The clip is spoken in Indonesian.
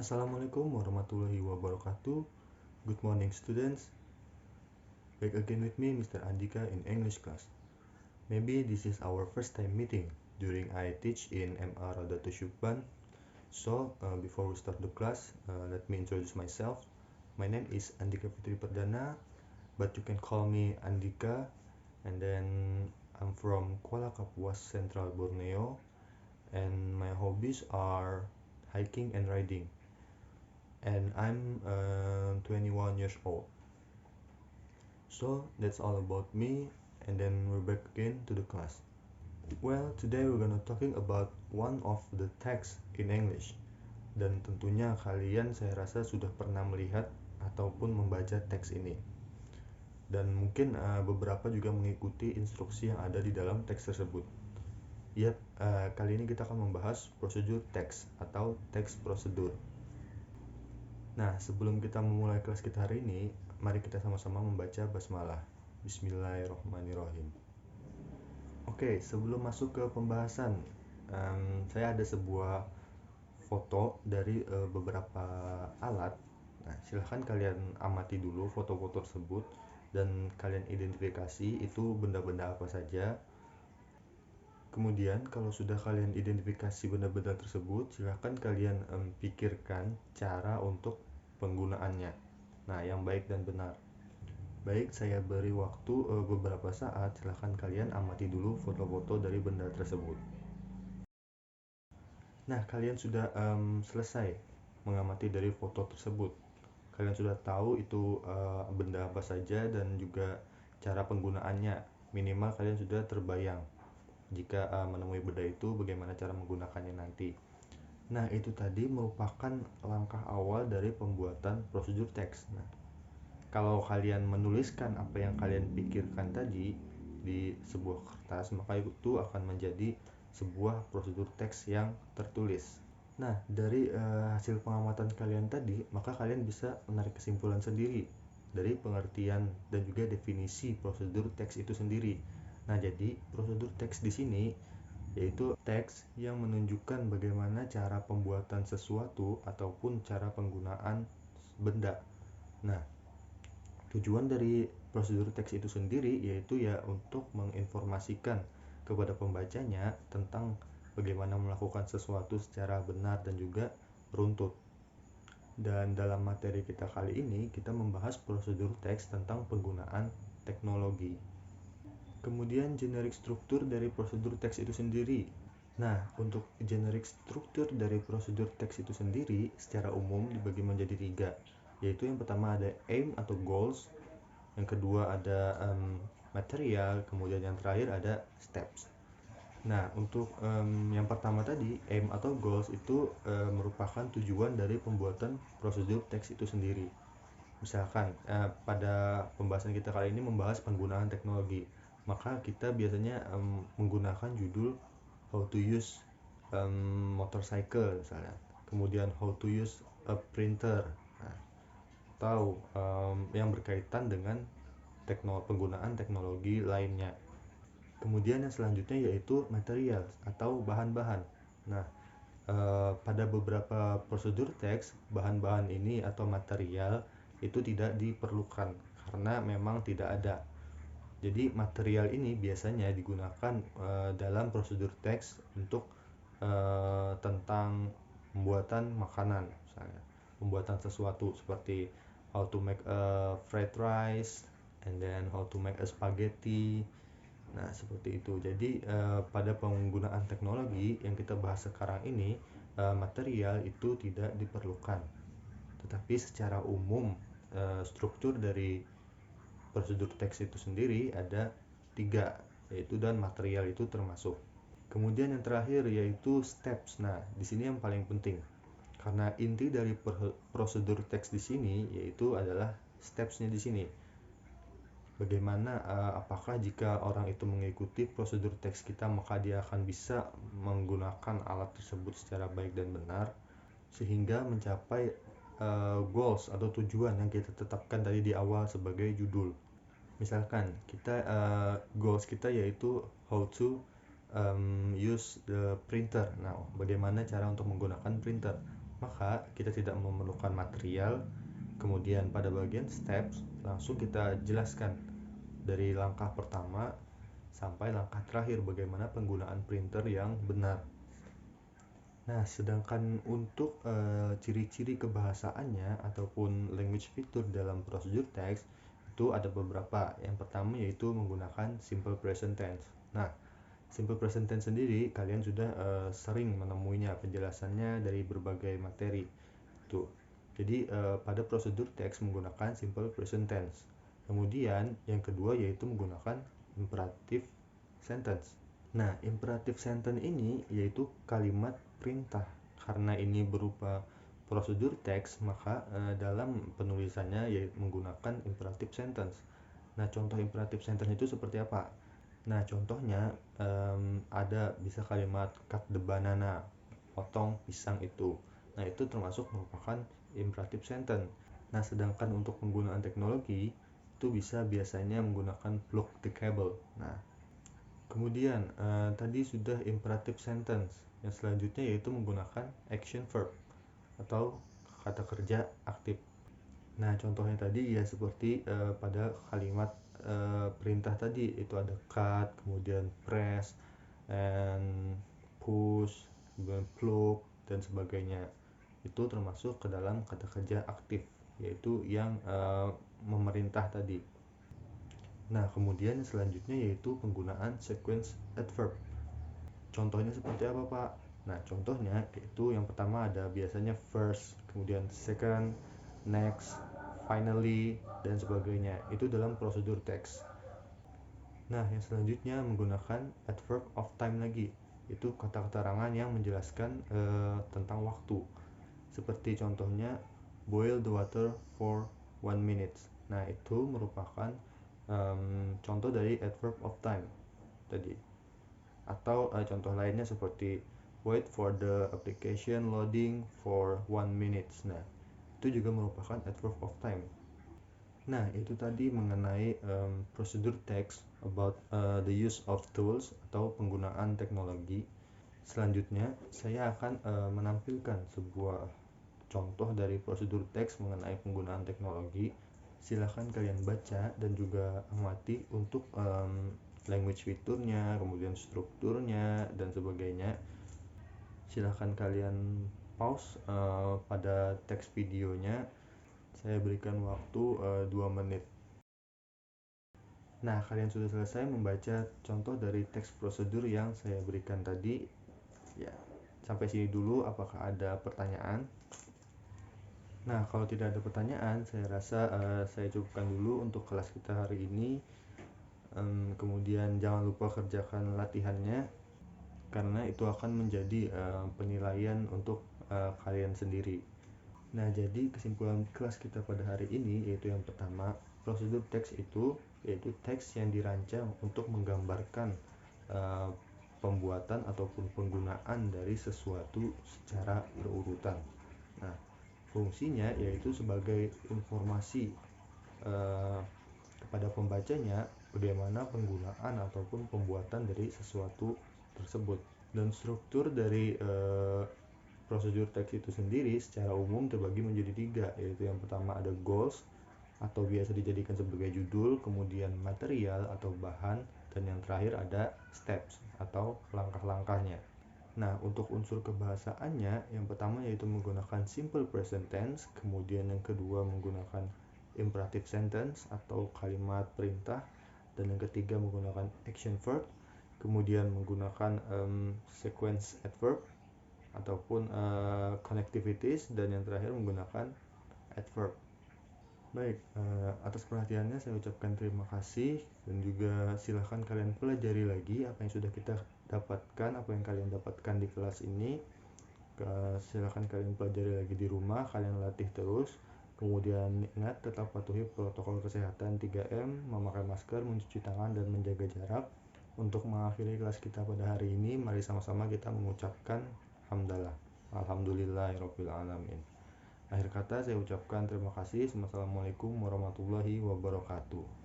Assalamualaikum warahmatullahi wabarakatuh. Good morning, students. Back again with me, Mr. Andika, in English class. Maybe this is our first time meeting during I teach in MA Radatu Syukban. So, before we start the class, let me introduce myself. My name is Andika Fitri Perdana, but you can call me Andika. And then I'm from Kuala Kapuas, Central Borneo. And my hobbies are hiking and riding. And I'm 21 years old. So that's all about me, and then we're back again to the class. Well, today we're gonna talking about one of the texts in English. Dan tentunya kalian saya rasa sudah pernah melihat ataupun membaca teks ini. Dan mungkin beberapa juga mengikuti instruksi yang ada di dalam teks tersebut. Yap, kali ini kita akan membahas prosedur teks atau teks prosedur. Nah, sebelum kita memulai kelas kita hari ini, mari kita sama-sama membaca basmalah. Bismillahirrahmanirrahim. Oke, sebelum masuk ke pembahasan, saya ada sebuah foto dari beberapa alat. Nah, silahkan kalian amati dulu foto-foto tersebut dan kalian identifikasi itu benda-benda apa saja. Kemudian kalau sudah kalian identifikasi benda-benda tersebut, silahkan kalian pikirkan cara untuk penggunaannya. Nah, yang baik dan benar. Baik, saya beri waktu beberapa saat, silahkan kalian amati dulu foto-foto dari benda tersebut. Nah, kalian sudah selesai mengamati dari foto tersebut. Kalian sudah tahu itu benda apa saja dan juga cara penggunaannya. Minimal kalian sudah terbayang jika menemui benda itu bagaimana cara menggunakannya nanti. Nah, itu tadi merupakan langkah awal dari pembuatan prosedur teks. Nah, kalau kalian menuliskan apa yang kalian pikirkan tadi di sebuah kertas, maka itu akan menjadi sebuah prosedur teks yang tertulis. Nah, dari hasil pengamatan kalian tadi, maka kalian bisa menarik kesimpulan sendiri dari pengertian dan juga definisi prosedur teks itu sendiri. Nah, jadi prosedur teks di sini yaitu teks yang menunjukkan bagaimana cara pembuatan sesuatu ataupun cara penggunaan benda. Nah, tujuan dari prosedur teks itu sendiri yaitu ya untuk menginformasikan kepada pembacanya tentang bagaimana melakukan sesuatu secara benar dan juga runtut. Dan dalam materi kita kali ini kita membahas prosedur teks tentang penggunaan teknologi. Kemudian generik struktur dari prosedur teks itu sendiri. Nah, untuk generik struktur dari prosedur teks itu sendiri secara umum dibagi menjadi 3, yaitu yang pertama ada aim atau goals, yang kedua ada material, kemudian yang terakhir ada steps. Nah, untuk yang pertama tadi, aim atau goals itu merupakan tujuan dari pembuatan prosedur teks itu sendiri. Misalkan pada pembahasan kita kali ini membahas penggunaan teknologi, maka kita biasanya menggunakan judul how to use motorcycle misalnya, kemudian how to use a printer, atau yang berkaitan dengan penggunaan teknologi lainnya. Kemudian yang selanjutnya yaitu material atau bahan-bahan. Nah, pada beberapa prosedur teks, bahan-bahan ini atau material itu tidak diperlukan karena memang tidak ada. Jadi material ini biasanya digunakan dalam prosedur teks untuk tentang pembuatan makanan, misalnya pembuatan sesuatu seperti how to make a fried rice and then how to make a spaghetti. Nah, seperti itu. Jadi pada penggunaan teknologi yang kita bahas sekarang ini, material itu tidak diperlukan. Tetapi secara umum struktur dari prosedur teks itu sendiri ada 3, yaitu dan material itu termasuk. Kemudian yang terakhir yaitu steps. Nah, di sini yang paling penting. Karena inti dari prosedur teks di sini yaitu adalah steps-nya di sini. Bagaimana apakah jika orang itu mengikuti prosedur teks kita maka dia akan bisa menggunakan alat tersebut secara baik dan benar sehingga mencapai goals atau tujuan yang kita tetapkan tadi di awal sebagai judul. Misalkan kita goals kita yaitu how to use the printer. Nah, bagaimana cara untuk menggunakan printer? maka kita tidak memerlukan material. Kemudian pada bagian steps langsung kita jelaskan dari langkah pertama sampai langkah terakhir bagaimana penggunaan printer yang benar. Nah, sedangkan untuk ciri-ciri kebahasaannya ataupun language feature dalam prosedur text itu ada beberapa. Yang pertama yaitu menggunakan simple present tense. Nah, simple present tense sendiri kalian sudah sering menemuinya penjelasannya dari berbagai materi. Tuh. Jadi pada prosedur teks menggunakan simple present tense. Kemudian yang kedua yaitu menggunakan imperative sentence. Nah, imperative sentence ini yaitu kalimat perintah. Karena ini berupa prosedur teks, maka dalam penulisannya yaitu menggunakan imperative sentence. Nah, contoh imperative sentence itu seperti apa? Nah, contohnya ada bisa kalimat cut the banana, potong pisang itu. Nah, itu termasuk merupakan imperative sentence. Nah, sedangkan untuk penggunaan teknologi itu bisa biasanya menggunakan plug the cable. Nah, kemudian tadi sudah imperative sentence. Yang selanjutnya yaitu menggunakan action verb atau kata kerja aktif. Nah, contohnya tadi ya seperti pada kalimat perintah tadi itu ada cut, kemudian press, and push, kemudian plug dan sebagainya. Itu termasuk ke dalam kata kerja aktif, yaitu yang memerintah tadi. Nah, kemudian selanjutnya yaitu penggunaan sequence adverb. Contohnya seperti apa, Pak? Nah, contohnya itu yang pertama ada biasanya first, kemudian second, next, finally, dan sebagainya. Itu dalam prosedur teks. Nah, yang selanjutnya menggunakan adverb of time lagi. Itu kata keterangan yang menjelaskan tentang waktu. Seperti contohnya boil the water for 1 minute. Nah, itu merupakan contoh dari adverb of time tadi. Atau contoh lainnya seperti wait for the application loading for 1 minute. Nah, itu juga merupakan adverb of time. Nah, itu tadi mengenai prosedur text about the use of tools atau penggunaan teknologi. Selanjutnya, saya akan menampilkan sebuah contoh dari prosedur teks mengenai penggunaan teknologi. Silahkan kalian baca dan juga amati untuk language fiturnya, kemudian strukturnya, dan sebagainya. Silahkan kalian pause pada teks videonya. Saya berikan waktu 2 menit. Nah, kalian sudah selesai membaca contoh dari teks prosedur yang saya berikan tadi. Ya, sampai sini dulu. Apakah ada pertanyaan? Nah, kalau tidak ada pertanyaan, saya rasa saya cukupkan dulu untuk kelas kita hari ini. Kemudian jangan lupa kerjakan latihannya, karena itu akan menjadi penilaian untuk kalian sendiri. Nah, jadi kesimpulan kelas kita pada hari ini yaitu yang pertama, prosedur teks itu yaitu teks yang dirancang untuk menggambarkan pembuatan ataupun penggunaan dari sesuatu secara berurutan. Nah, fungsinya yaitu sebagai informasi kepada pembacanya bagaimana penggunaan ataupun pembuatan dari sesuatu tersebut. Dan struktur dari prosedur teks itu sendiri secara umum terbagi menjadi 3, yaitu yang pertama ada goals atau biasa dijadikan sebagai judul, kemudian material atau bahan, dan yang terakhir ada steps atau langkah-langkahnya. Nah, untuk unsur kebahasaannya, yang pertama yaitu menggunakan simple present tense, kemudian yang kedua menggunakan imperative sentence atau kalimat perintah, dan yang ketiga menggunakan action verb, kemudian menggunakan sequence adverb ataupun connectivities, dan yang terakhir menggunakan adverb. Baik, atas perhatiannya saya ucapkan terima kasih, dan juga silahkan kalian pelajari lagi apa yang sudah kita dapatkan, apa yang kalian dapatkan di kelas ini. Silahkan kalian pelajari lagi di rumah, kalian latih terus. Kemudian ingat tetap patuhi protokol kesehatan 3M, memakai masker, mencuci tangan, dan menjaga jarak. Untuk mengakhiri kelas kita pada hari ini, mari sama-sama kita mengucapkan hamdalah. Alhamdulillahirabbil alamin. Akhir kata saya ucapkan terima kasih. Wassalamualaikum warahmatullahi wabarakatuh.